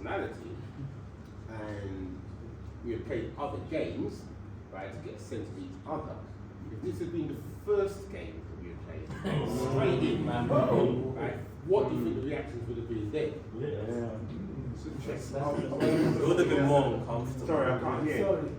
personality, and we have played other games, right, to get a sense of each other. If this had been the first game that we had played, straight in, right, what do you think the reactions would have been then? It would have been more uncomfortable. Sorry, I can't hear. Sorry.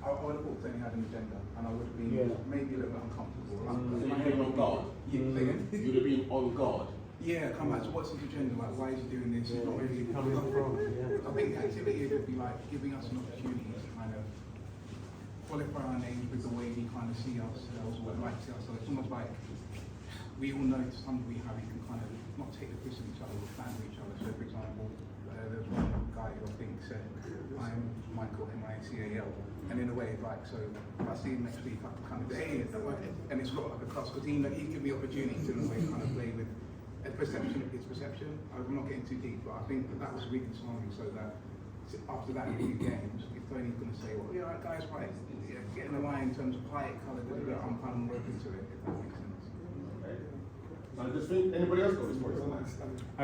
I would have thought Tony had an agenda, and I would have been maybe a little bit uncomfortable. So you'd have been on guard? You'd have been on guard? Yeah, come back. So what's his agenda? Like, why is he doing this? He's not really Coming from, I think the activity would be like giving us an opportunity to kind of qualify our names with the way we kind of see ourselves, what like see ourselves. It's almost like we all know to some degree how we can kind of not take the piss of each other or fan with each other. So, for example, there's one guy who I think said, "I'm Michael, M-I-C-A-L," and in a way, like, so if I see him next week, I can kind of say, "Hey," and it's not like a cuss, because he give me opportunity to in a way kind of play with a perception of his perception. I'm not getting too deep, but I think that was really disarming, so that after that few games, if Tony's going to say, "Well, yeah, guys, right, get in the line in terms of height, colour, I'm kind of more open to it, if that makes sense. Anybody else got this point? I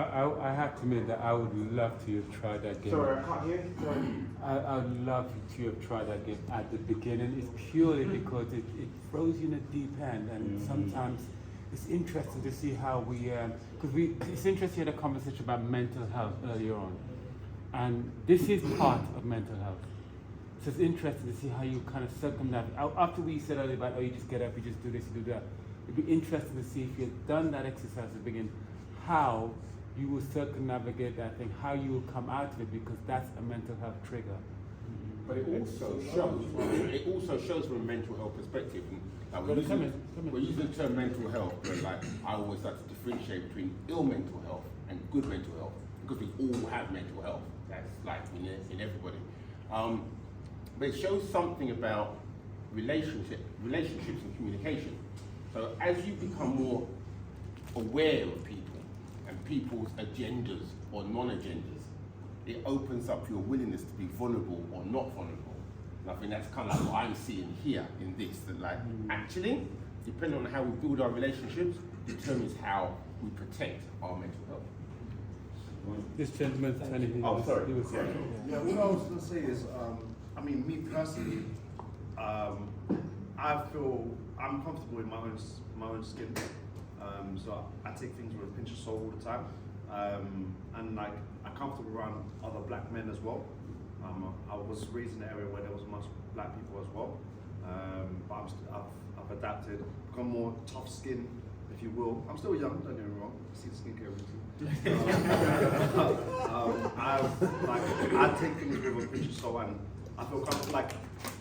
have to admit that I would love to have tried that game. Sorry, I can't hear. I would love to have tried that game at the beginning. It's purely because it throws you in a deep end, and sometimes it's interesting to see how we, it's interesting to have a conversation about mental health earlier on, and this is part of mental health. So it's interesting to see how you kind of circumnavigate. After we said earlier about, oh, you just get up, you just do this, you do that. It'd be interesting to see if you've done that exercise at the beginning, how you will circumnavigate that thing, how you will come out of it, because that's a mental health trigger. But it also shows from a mental health perspective. And, we're using the term mental health, but like I always like to differentiate between ill mental health and good mental health, because we all have mental health. That's like in everybody. But it shows something about relationships and communication. So as you become more aware of people and people's agendas or non-agendas, it opens up your willingness to be vulnerable or not vulnerable. And I think that's kind of like what I'm seeing here in this, that like actually, depending on how we build our relationships, determines how we protect our mental health. This gentleman's anything. Oh, sorry. Yeah, what I was going to say is, I mean, me personally, I feel I'm comfortable in my own skin, so I take things with a pinch of salt all the time, and like I'm comfortable around other black men as well. I was raised in an area where there was much black people as well, but I've adapted, become more tough skin, if you will. I'm still young, don't get me wrong. I see the skincare routine. I take things with a pinch of salt, and I feel comfortable. Like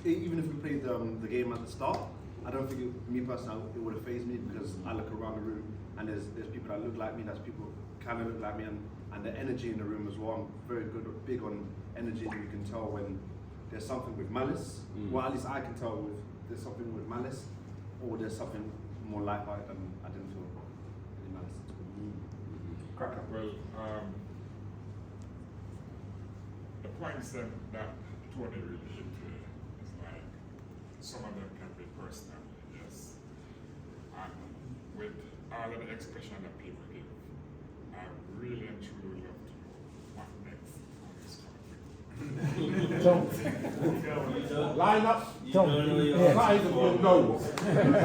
even if we played the game at the start, I don't think me personally it would have fazed me, because I look around the room and there's people that look like me, there's people kind of look like me, and the energy in the room as well. I'm very big on energy. You can tell when there's something with malice. Well, at least I can tell if there's something with malice, or there's something more lighthearted, and I didn't feel any malice. Well, the points that Tony really hit is like, some of them can be personal, yes. And with all of the expression that people give, I really and truly love to know what next on this conflict. Line up, You don't know your size of your nose.